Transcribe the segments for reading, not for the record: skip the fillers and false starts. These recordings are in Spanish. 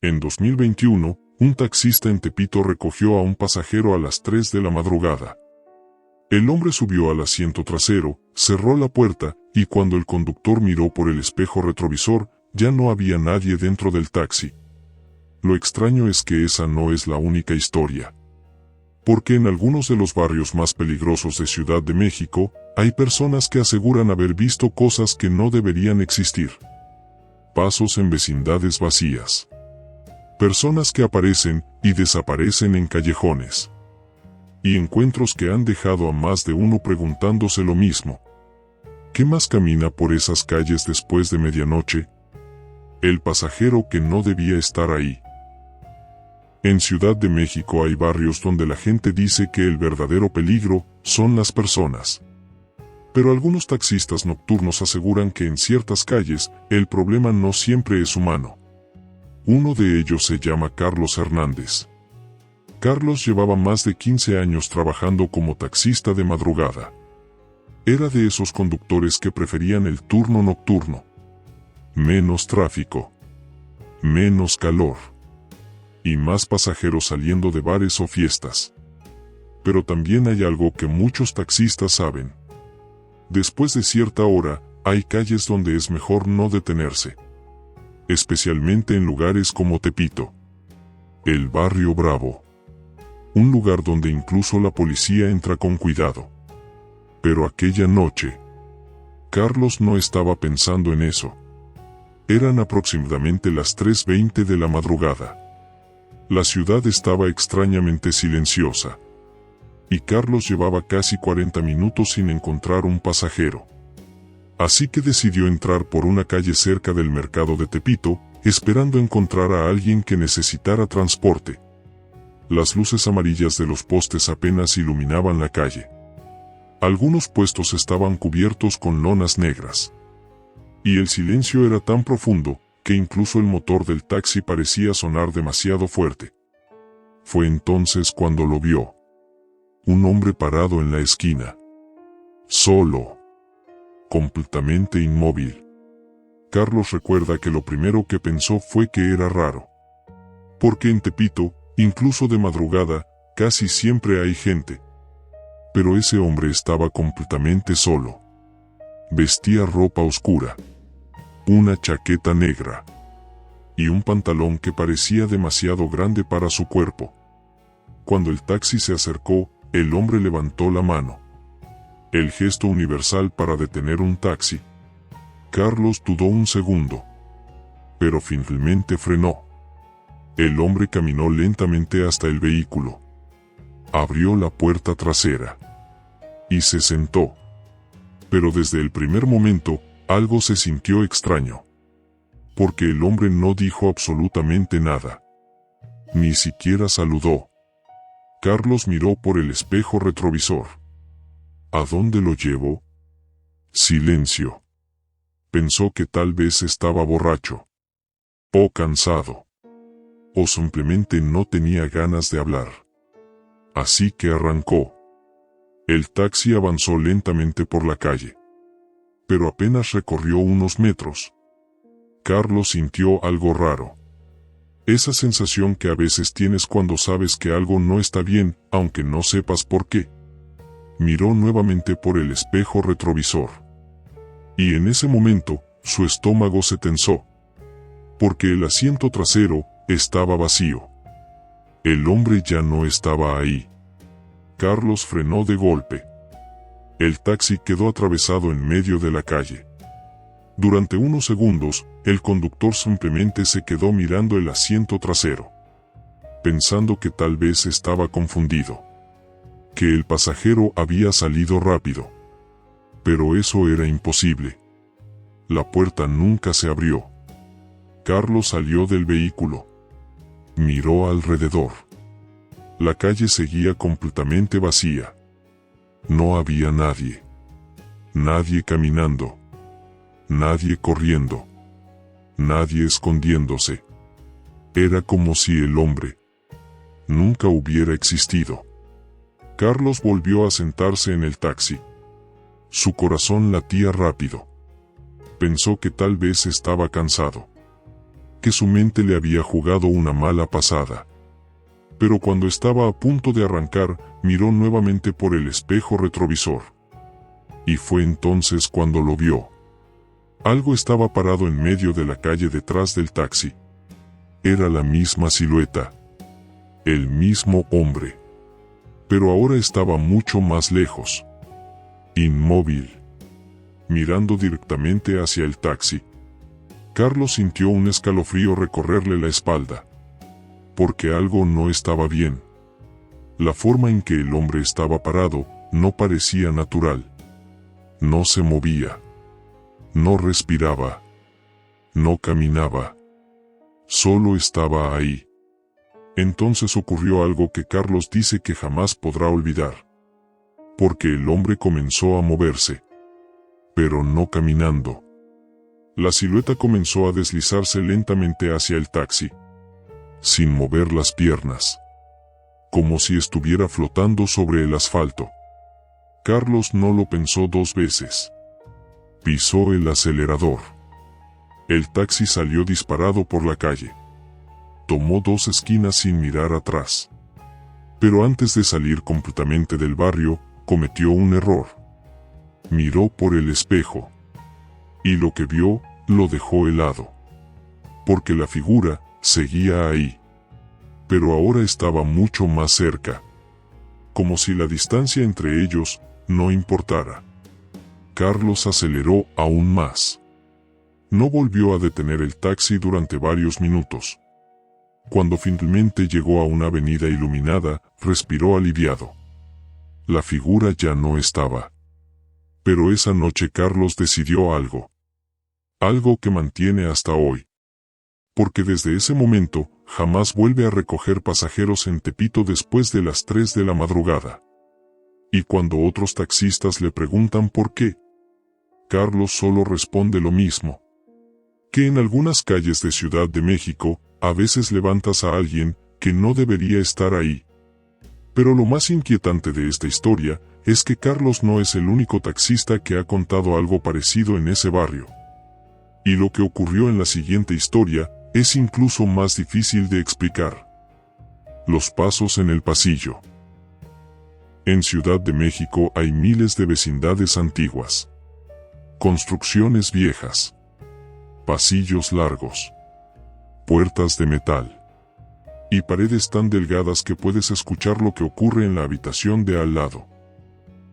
En 2021, un taxista en Tepito recogió a un pasajero a las 3 de la madrugada. El hombre subió al asiento trasero, cerró la puerta, y cuando el conductor miró por el espejo retrovisor, ya no había nadie dentro del taxi. Lo extraño es que esa no es la única historia. Porque en algunos de los barrios más peligrosos de Ciudad de México, hay personas que aseguran haber visto cosas que no deberían existir. Pasos en vecindades vacías. Personas que aparecen y desaparecen en callejones. Y encuentros que han dejado a más de uno preguntándose lo mismo. ¿Qué más camina por esas calles después de medianoche? El pasajero que no debía estar ahí. En Ciudad de México hay barrios donde la gente dice que el verdadero peligro son las personas. Pero algunos taxistas nocturnos aseguran que en ciertas calles, el problema no siempre es humano. Uno de ellos se llama Carlos Hernández. Carlos llevaba más de 15 años trabajando como taxista de madrugada. Era de esos conductores que preferían el turno nocturno. Menos tráfico. Menos calor. Y más pasajeros saliendo de bares o fiestas. Pero también hay algo que muchos taxistas saben. Después de cierta hora, hay calles donde es mejor no detenerse. Especialmente en lugares como Tepito. El Barrio Bravo. Un lugar donde incluso la policía entra con cuidado. Pero aquella noche, Carlos no estaba pensando en eso. Eran aproximadamente las 3:20 de la madrugada. La ciudad estaba extrañamente silenciosa. Y Carlos llevaba casi 40 minutos sin encontrar un pasajero. Así que decidió entrar por una calle cerca del mercado de Tepito, esperando encontrar a alguien que necesitara transporte. Las luces amarillas de los postes apenas iluminaban la calle. Algunos puestos estaban cubiertos con lonas negras. Y el silencio era tan profundo, que incluso el motor del taxi parecía sonar demasiado fuerte. Fue entonces cuando lo vio. Un hombre parado en la esquina. Solo. Completamente inmóvil. Carlos recuerda que lo primero que pensó fue que era raro. Porque en Tepito, incluso de madrugada, casi siempre hay gente. Pero ese hombre estaba completamente solo. Vestía ropa oscura. Una chaqueta negra. Y un pantalón que parecía demasiado grande para su cuerpo. Cuando el taxi se acercó, el hombre levantó la mano. El gesto universal para detener un taxi. Carlos dudó un segundo. Pero finalmente frenó. El hombre caminó lentamente hasta el vehículo. Abrió la puerta trasera. Y se sentó. Pero desde el primer momento, algo se sintió extraño. Porque el hombre no dijo absolutamente nada. Ni siquiera saludó. Carlos miró por el espejo retrovisor. ¿A dónde lo llevo? Silencio. Pensó que tal vez estaba borracho. O cansado. O simplemente no tenía ganas de hablar. Así que arrancó. El taxi avanzó lentamente por la calle. Pero apenas recorrió unos metros. Carlos sintió algo raro. Esa sensación que a veces tienes cuando sabes que algo no está bien, aunque no sepas por qué. Miró nuevamente por el espejo retrovisor. Y en ese momento, su estómago se tensó. Porque el asiento trasero estaba vacío. El hombre ya no estaba ahí. Carlos frenó de golpe. El taxi quedó atravesado en medio de la calle. Durante unos segundos, el conductor simplemente se quedó mirando el asiento trasero. Pensando que tal vez estaba confundido. Que el pasajero había salido rápido. Pero eso era imposible. La puerta nunca se abrió. Carlos salió del vehículo. Miró alrededor. La calle seguía completamente vacía. No había nadie. Nadie caminando. Nadie corriendo. Nadie escondiéndose. Era como si el hombre nunca hubiera existido. Carlos volvió a sentarse en el taxi. Su corazón latía rápido. Pensó que tal vez estaba cansado. que su mente le había jugado una mala pasada. Pero cuando estaba a punto de arrancar, miró nuevamente por el espejo retrovisor. Y fue entonces cuando lo vio. Algo estaba parado en medio de la calle detrás del taxi. Era la misma silueta. El mismo hombre. Pero ahora estaba mucho más lejos. Inmóvil. Mirando directamente hacia el taxi. Carlos sintió un escalofrío recorrerle la espalda. Porque algo no estaba bien. La forma en que el hombre estaba parado no parecía natural. No se movía. No respiraba. No caminaba. Solo estaba ahí. Entonces ocurrió algo que Carlos dice que jamás podrá olvidar. Porque el hombre comenzó a moverse. Pero no caminando. La silueta comenzó a deslizarse lentamente hacia el taxi. Sin mover las piernas. Como si estuviera flotando sobre el asfalto. Carlos no lo pensó dos veces. Pisó el acelerador. El taxi salió disparado por la calle. Tomó dos esquinas sin mirar atrás. Pero antes de salir completamente del barrio, cometió un error. Miró por el espejo. Y lo que vio, lo dejó helado. Porque la figura seguía ahí. Pero ahora estaba mucho más cerca. Como si la distancia entre ellos no importara. Carlos aceleró aún más. No volvió a detener el taxi durante varios minutos. Cuando finalmente llegó a una avenida iluminada, respiró aliviado. La figura ya no estaba. Pero esa noche Carlos decidió algo. Algo que mantiene hasta hoy. Porque desde ese momento, jamás vuelve a recoger pasajeros en Tepito después de las 3 de la madrugada. Y cuando otros taxistas le preguntan por qué, Carlos solo responde lo mismo. Que en algunas calles de Ciudad de México, a veces levantas a alguien que no debería estar ahí. Pero lo más inquietante de esta historia es que Carlos no es el único taxista que ha contado algo parecido en ese barrio. Y lo que ocurrió en la siguiente historia es incluso más difícil de explicar. Los pasos en el pasillo. En Ciudad de México hay miles de vecindades antiguas. Construcciones viejas. Pasillos largos. Puertas de metal. Y paredes tan delgadas que puedes escuchar lo que ocurre en la habitación de al lado.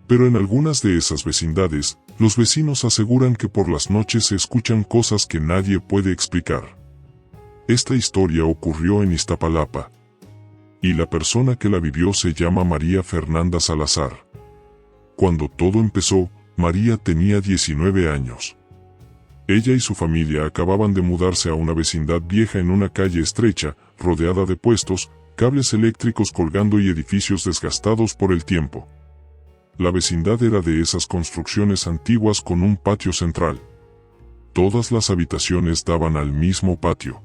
Pero en algunas de esas vecindades, los vecinos aseguran que por las noches se escuchan cosas que nadie puede explicar. Esta historia ocurrió en Iztapalapa. Y la persona que la vivió se llama María Fernanda Salazar. Cuando todo empezó, María tenía 19 años. Ella y su familia acababan de mudarse a una vecindad vieja en una calle estrecha, rodeada de puestos, cables eléctricos colgando y edificios desgastados por el tiempo. La vecindad era de esas construcciones antiguas con un patio central. Todas las habitaciones daban al mismo patio.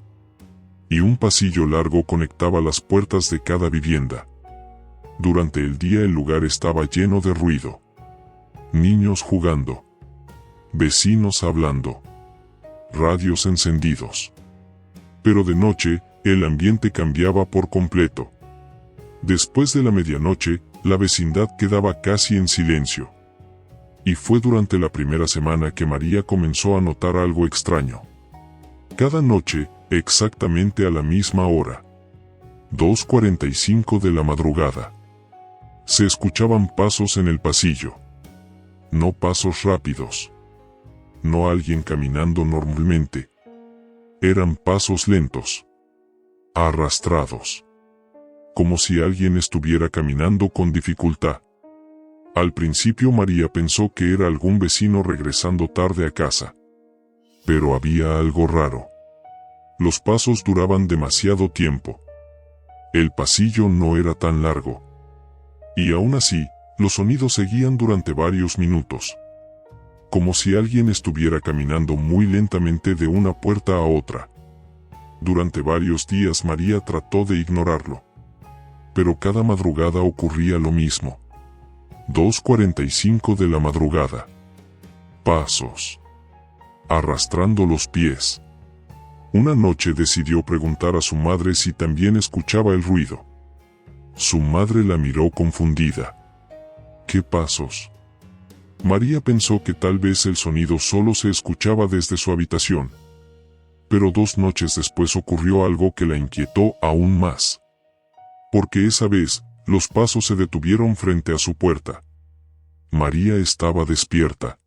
Y un pasillo largo conectaba las puertas de cada vivienda. Durante el día el lugar estaba lleno de ruido. Niños jugando. Vecinos hablando. Radios encendidos. Pero de noche, el ambiente cambiaba por completo. Después de la medianoche, la vecindad quedaba casi en silencio. Y fue durante la primera semana que María comenzó a notar algo extraño. Cada noche, exactamente a la misma hora, 2:45 de la madrugada, se escuchaban pasos en el pasillo. No pasos rápidos. No alguien caminando normalmente. Eran pasos lentos. Arrastrados. Como si alguien estuviera caminando con dificultad. Al principio María pensó que era algún vecino regresando tarde a casa. Pero había algo raro. Los pasos duraban demasiado tiempo. El pasillo no era tan largo. Y aún así, los sonidos seguían durante varios minutos. Como si alguien estuviera caminando muy lentamente de una puerta a otra. Durante varios días María trató de ignorarlo. Pero cada madrugada ocurría lo mismo. 2:45 de la madrugada. Pasos. Arrastrando los pies. Una noche decidió preguntar a su madre si también escuchaba el ruido. Su madre la miró confundida. ¿Qué pasos? María pensó que tal vez el sonido solo se escuchaba desde su habitación. Pero 2 noches después ocurrió algo que la inquietó aún más. Porque esa vez, los pasos se detuvieron frente a su puerta. María estaba despierta,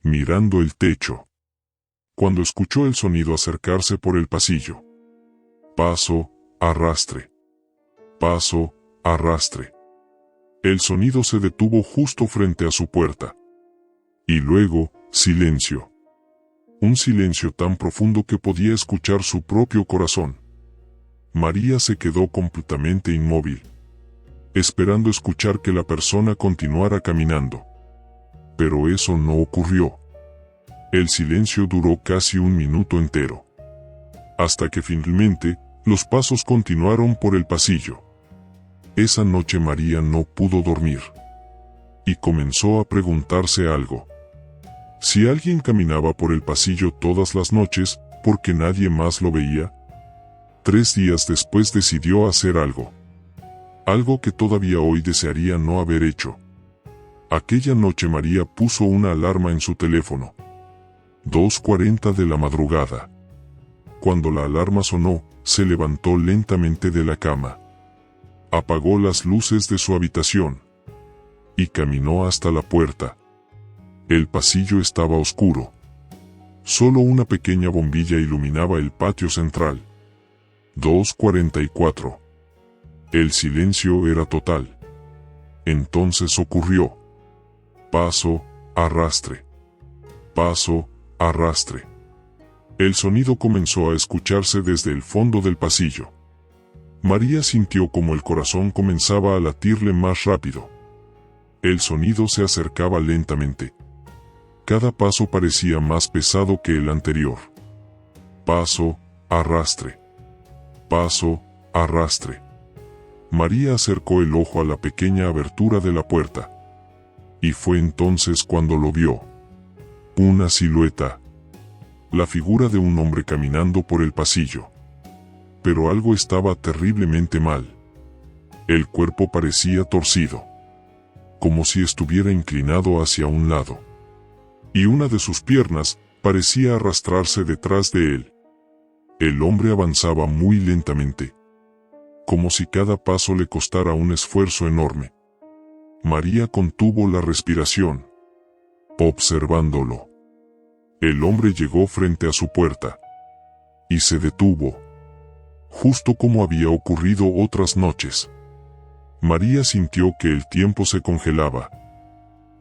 mirando el techo, cuando escuchó el sonido acercarse por el pasillo. Paso, arrastre. Paso, arrastre. El sonido se detuvo justo frente a su puerta. Y luego, silencio. Un silencio tan profundo que podía escuchar su propio corazón. María se quedó completamente inmóvil, esperando escuchar que la persona continuara caminando. Pero eso no ocurrió. El silencio duró casi 1 minuto entero. Hasta que finalmente, los pasos continuaron por el pasillo. Esa noche María no pudo dormir. Y comenzó a preguntarse algo. Si alguien caminaba por el pasillo todas las noches, ¿por qué nadie más lo veía? 3 días después decidió hacer algo. Algo que todavía hoy desearía no haber hecho. Aquella noche María puso una alarma en su teléfono. 2:40 de la madrugada. Cuando la alarma sonó, se levantó lentamente de la cama. Apagó las luces de su habitación. Y caminó hasta la puerta. El pasillo estaba oscuro. Solo una pequeña bombilla iluminaba el patio central. 2:44. El silencio era total. Entonces ocurrió. Paso, arrastre. Paso, arrastre. El sonido comenzó a escucharse desde el fondo del pasillo. María sintió como el corazón comenzaba a latirle más rápido. El sonido se acercaba lentamente. Cada paso parecía más pesado que el anterior. Paso, arrastre. Paso, arrastre. María acercó el ojo a la pequeña abertura de la puerta. Y fue entonces cuando lo vio. Una silueta. La figura de un hombre caminando por el pasillo. Pero algo estaba terriblemente mal. El cuerpo parecía torcido, como si estuviera inclinado hacia un lado. Y una de sus piernas parecía arrastrarse detrás de él. El hombre avanzaba muy lentamente, como si cada paso le costara un esfuerzo enorme. María contuvo la respiración, observándolo. El hombre llegó frente a su puerta y se detuvo, justo como había ocurrido otras noches. María sintió que el tiempo se congelaba,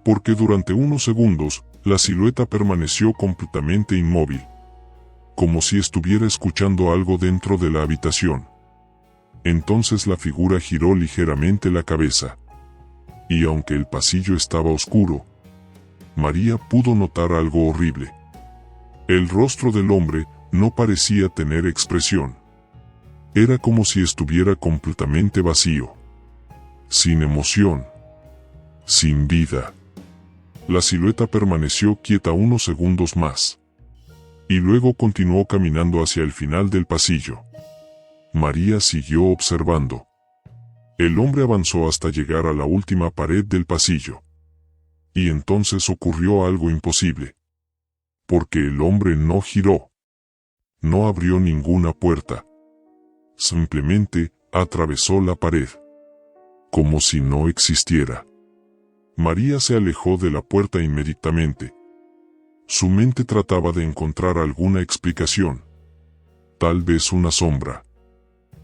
porque durante unos segundos la silueta permaneció completamente inmóvil, como si estuviera escuchando algo dentro de la habitación. Entonces la figura giró ligeramente la cabeza, y aunque el pasillo estaba oscuro, María pudo notar algo horrible. El rostro del hombre no parecía tener expresión. Era como si estuviera completamente vacío, sin emoción, sin vida. La silueta permaneció quieta unos segundos más, y luego continuó caminando hacia el final del pasillo. María siguió observando. El hombre avanzó hasta llegar a la última pared del pasillo. Y entonces ocurrió algo imposible. Porque el hombre no giró. No abrió ninguna puerta. Simplemente atravesó la pared, como si no existiera. María se alejó de la puerta inmediatamente. Su mente trataba de encontrar alguna explicación. Tal vez una sombra.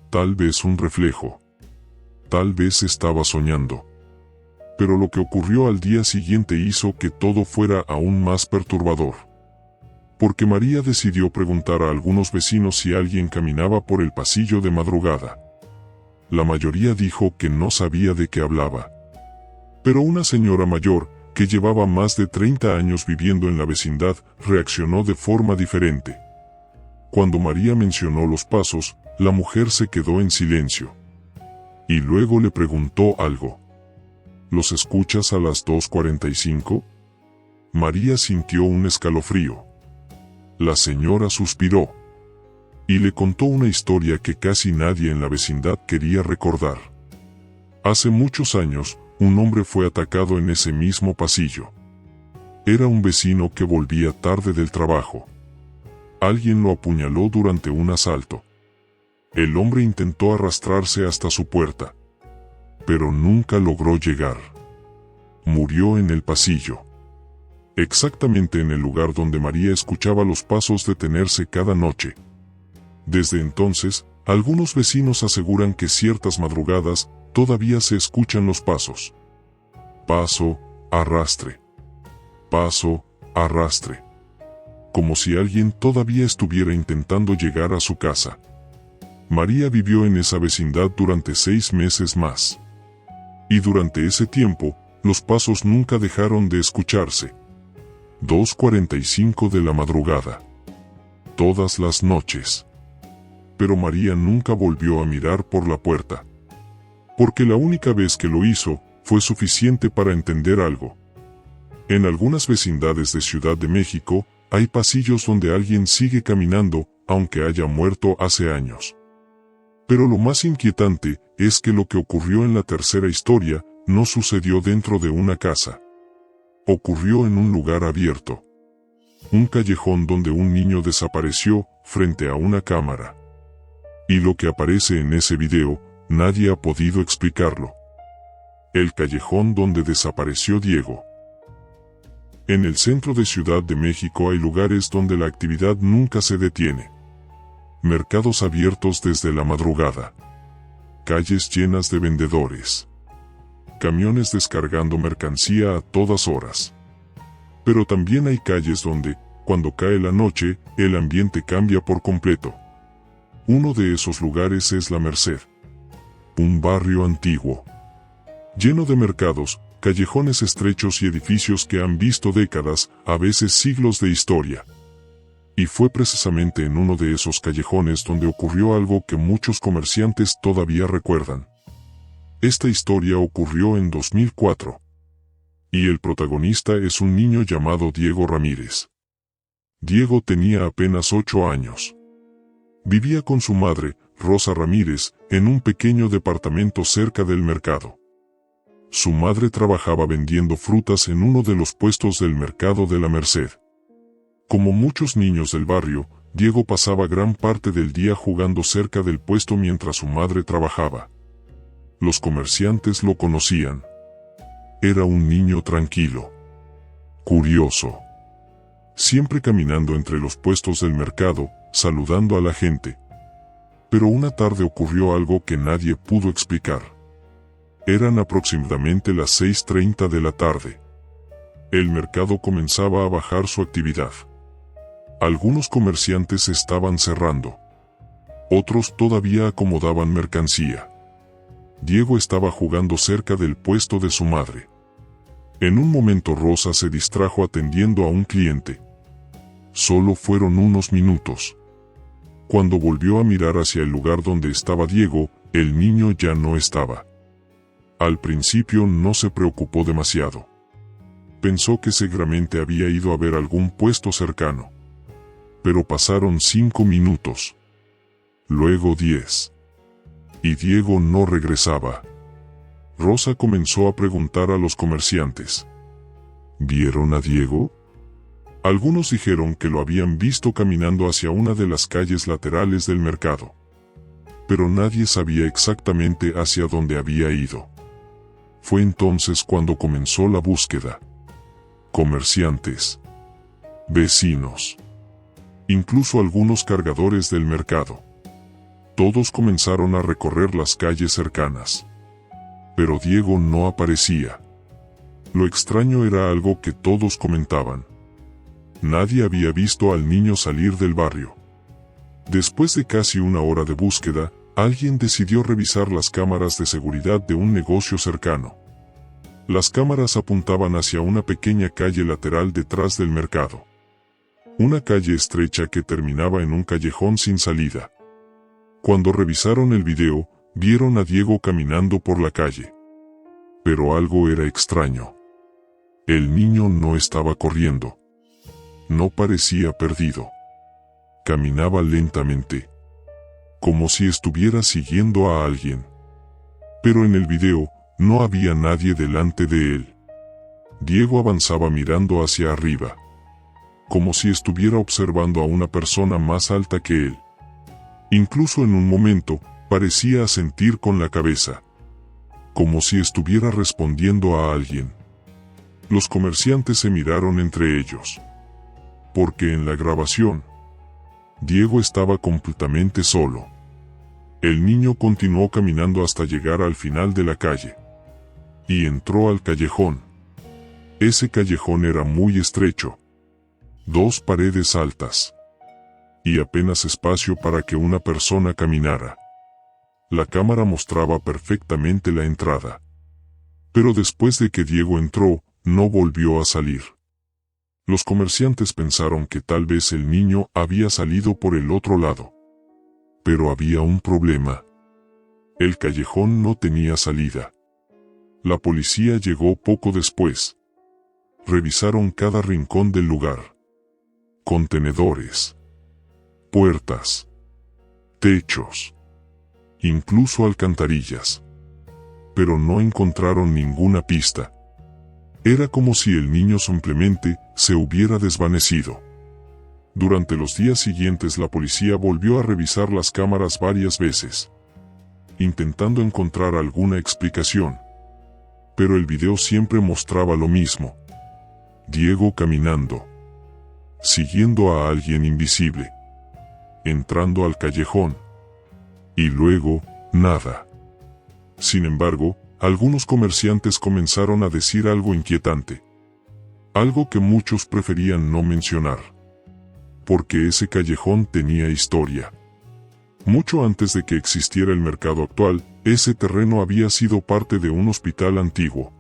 Tal vez un reflejo. Tal vez estaba soñando. Pero lo que ocurrió al día siguiente hizo que todo fuera aún más perturbador. Porque María decidió preguntar a algunos vecinos si alguien caminaba por el pasillo de madrugada. La mayoría dijo que no sabía de qué hablaba. Pero una señora mayor, que llevaba más de 30 años viviendo en la vecindad, reaccionó de forma diferente. Cuando María mencionó los pasos, la mujer se quedó en silencio. Y luego le preguntó algo. ¿Los escuchas a las 2:45? María sintió un escalofrío. La señora suspiró. y le contó una historia que casi nadie en la vecindad quería recordar. Hace muchos años, un hombre fue atacado en ese mismo pasillo. Era un vecino que volvía tarde del trabajo. Alguien lo apuñaló durante un asalto. El hombre intentó arrastrarse hasta su puerta, pero nunca logró llegar. Murió en el pasillo, exactamente en el lugar donde María escuchaba los pasos detenerse cada noche. Desde entonces, algunos vecinos aseguran que ciertas madrugadas todavía se escuchan los pasos. Paso, arrastre. Paso, arrastre. Como si alguien todavía estuviera intentando llegar a su casa. María vivió en esa vecindad durante 6 meses más. Y durante ese tiempo, los pasos nunca dejaron de escucharse. 2:45 de la madrugada. Todas las noches. Pero María nunca volvió a mirar por la puerta. Porque la única vez que lo hizo, fue suficiente para entender algo. En algunas vecindades de Ciudad de México, hay pasillos donde alguien sigue caminando, aunque haya muerto hace años. Pero lo más inquietante es que lo que ocurrió en la tercera historia no sucedió dentro de una casa. Ocurrió en un lugar abierto. Un callejón donde un niño desapareció frente a una cámara. Y lo que aparece en ese video, nadie ha podido explicarlo. El callejón donde desapareció Diego. En el centro de Ciudad de México hay lugares donde la actividad nunca se detiene. Mercados abiertos desde la madrugada. Calles llenas de vendedores. Camiones descargando mercancía a todas horas. Pero también hay calles donde, cuando cae la noche, el ambiente cambia por completo. Uno de esos lugares es La Merced. Un barrio antiguo. Lleno de mercados, callejones estrechos y edificios que han visto décadas, a veces siglos de historia. Y fue precisamente en uno de esos callejones donde ocurrió algo que muchos comerciantes todavía recuerdan. Esta historia ocurrió en 2004. Y el protagonista es un niño llamado Diego Ramírez. Diego tenía apenas 8 años. Vivía con su madre, Rosa Ramírez, en un pequeño departamento cerca del mercado. Su madre trabajaba vendiendo frutas en uno de los puestos del mercado de La Merced. Como muchos niños del barrio, Diego pasaba gran parte del día jugando cerca del puesto mientras su madre trabajaba. Los comerciantes lo conocían. Era un niño tranquilo, curioso, siempre caminando entre los puestos del mercado, saludando a la gente. Pero una tarde ocurrió algo que nadie pudo explicar. Eran aproximadamente las 6:30 de la tarde. El mercado comenzaba a bajar su actividad. Algunos comerciantes estaban cerrando. Otros todavía acomodaban mercancía. Diego estaba jugando cerca del puesto de su madre. En un momento Rosa se distrajo atendiendo a un cliente. Solo fueron unos minutos. Cuando volvió a mirar hacia el lugar donde estaba Diego, el niño ya no estaba. Al principio no se preocupó demasiado. Pensó que seguramente había ido a ver algún puesto cercano. Pero pasaron 5 minutos. Luego 10. Y Diego no regresaba. Rosa comenzó a preguntar a los comerciantes. ¿Vieron a Diego? Algunos dijeron que lo habían visto caminando hacia una de las calles laterales del mercado. Pero nadie sabía exactamente hacia dónde había ido. Fue entonces cuando comenzó la búsqueda. Comerciantes, vecinos, incluso algunos cargadores del mercado. Todos comenzaron a recorrer las calles cercanas. Pero Diego no aparecía. Lo extraño era algo que todos comentaban. Nadie había visto al niño salir del barrio. Después de casi una hora de búsqueda, alguien decidió revisar las cámaras de seguridad de un negocio cercano. Las cámaras apuntaban hacia una pequeña calle lateral detrás del mercado. Una calle estrecha que terminaba en un callejón sin salida. Cuando revisaron el video, vieron a Diego caminando por la calle. Pero algo era extraño. El niño no estaba corriendo. No parecía perdido. Caminaba lentamente, como si estuviera siguiendo a alguien. Pero en el video, no había nadie delante de él. Diego avanzaba mirando hacia arriba, como si estuviera observando a una persona más alta que él. Incluso en un momento, parecía asentir con la cabeza, como si estuviera respondiendo a alguien. Los comerciantes se miraron entre ellos, porque en la grabación, Diego estaba completamente solo. El niño continuó caminando hasta llegar al final de la calle, y entró al callejón. Ese callejón era muy estrecho, 2 paredes altas, y apenas espacio para que una persona caminara. La cámara mostraba perfectamente la entrada. Pero después de que Diego entró, no volvió a salir. Los comerciantes pensaron que tal vez el niño había salido por el otro lado. Pero había un problema. El callejón no tenía salida. La policía llegó poco después. Revisaron cada rincón del lugar. Contenedores, puertas, techos, incluso alcantarillas. Pero no encontraron ninguna pista. Era como si el niño simplemente se hubiera desvanecido. Durante los días siguientes la policía volvió a revisar las cámaras varias veces, intentando encontrar alguna explicación. Pero el video siempre mostraba lo mismo. Diego caminando, siguiendo a alguien invisible, entrando al callejón, y luego, nada. Sin embargo, algunos comerciantes comenzaron a decir algo inquietante. Algo que muchos preferían no mencionar. Porque ese callejón tenía historia. Mucho antes de que existiera el mercado actual, ese terreno había sido parte de un hospital antiguo.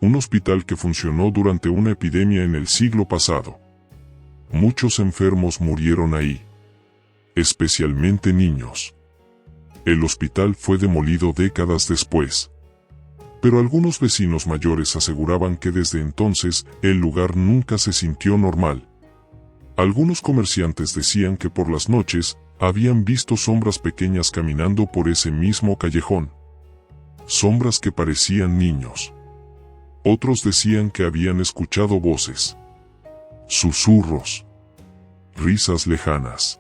Un hospital que funcionó durante una epidemia en el siglo pasado. Muchos enfermos murieron ahí. Especialmente niños. El hospital fue demolido décadas después. Pero algunos vecinos mayores aseguraban que desde entonces, el lugar nunca se sintió normal. Algunos comerciantes decían que por las noches, habían visto sombras pequeñas caminando por ese mismo callejón. Sombras que parecían niños. Otros decían que habían escuchado voces. Susurros. Risas lejanas.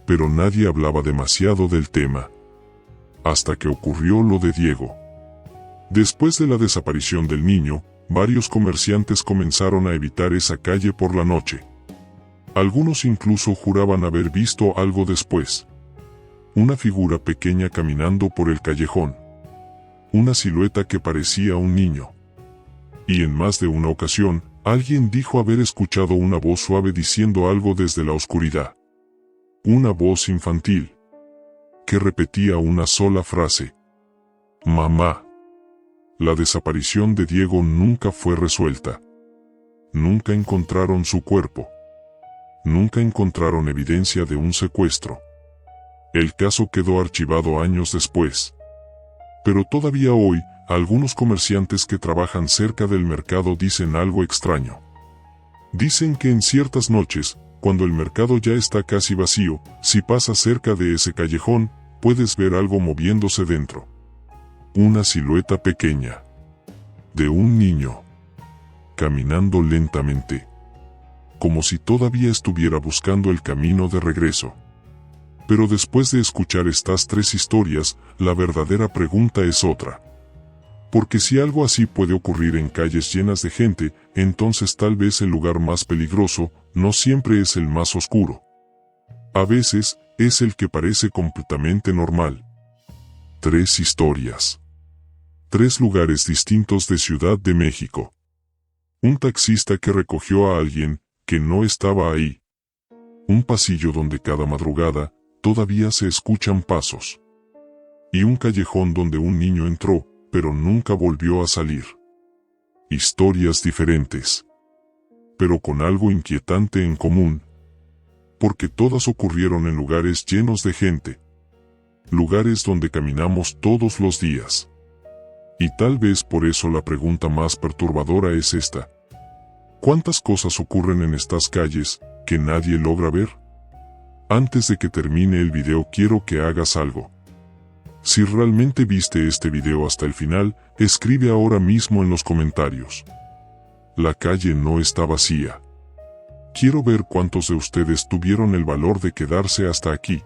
Pero nadie hablaba demasiado del tema. Hasta que ocurrió lo de Diego. Después de la desaparición del niño, varios comerciantes comenzaron a evitar esa calle por la noche. Algunos incluso juraban haber visto algo después. Una figura pequeña caminando por el callejón. Una silueta que parecía un niño. Y en más de una ocasión, alguien dijo haber escuchado una voz suave diciendo algo desde la oscuridad. Una voz infantil, que repetía una sola frase. Mamá. La desaparición de Diego nunca fue resuelta. Nunca encontraron su cuerpo. Nunca encontraron evidencia de un secuestro. El caso quedó archivado años después. Pero todavía hoy, algunos comerciantes que trabajan cerca del mercado dicen algo extraño. Dicen que en ciertas noches, cuando el mercado ya está casi vacío, si pasas cerca de ese callejón, puedes ver algo moviéndose dentro. Una silueta pequeña. De un niño. Caminando lentamente. Como si todavía estuviera buscando el camino de regreso. Pero después de escuchar estas 3 historias, la verdadera pregunta es otra. Porque si algo así puede ocurrir en calles llenas de gente, entonces tal vez el lugar más peligroso, no siempre es el más oscuro. A veces, es el que parece completamente normal. 3 historias. 3 lugares distintos de Ciudad de México. Un taxista que recogió a alguien, que no estaba ahí. Un pasillo donde cada madrugada, todavía se escuchan pasos. Y un callejón donde un niño entró, pero nunca volvió a salir. Historias diferentes. Pero con algo inquietante en común. Porque todas ocurrieron en lugares llenos de gente. Lugares donde caminamos todos los días. Y tal vez por eso la pregunta más perturbadora es esta. ¿Cuántas cosas ocurren en estas calles, que nadie logra ver? Antes de que termine el video quiero que hagas algo. Si realmente viste este video hasta el final, escribe ahora mismo en los comentarios. La calle no está vacía. Quiero ver cuántos de ustedes tuvieron el valor de quedarse hasta aquí.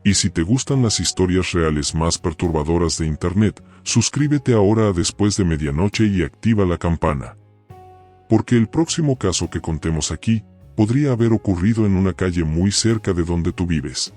Y si te gustan las historias reales más perturbadoras de internet, suscríbete ahora a Después de Medianoche y activa la campana. Porque el próximo caso que contemos aquí, podría haber ocurrido en una calle muy cerca de donde tú vives.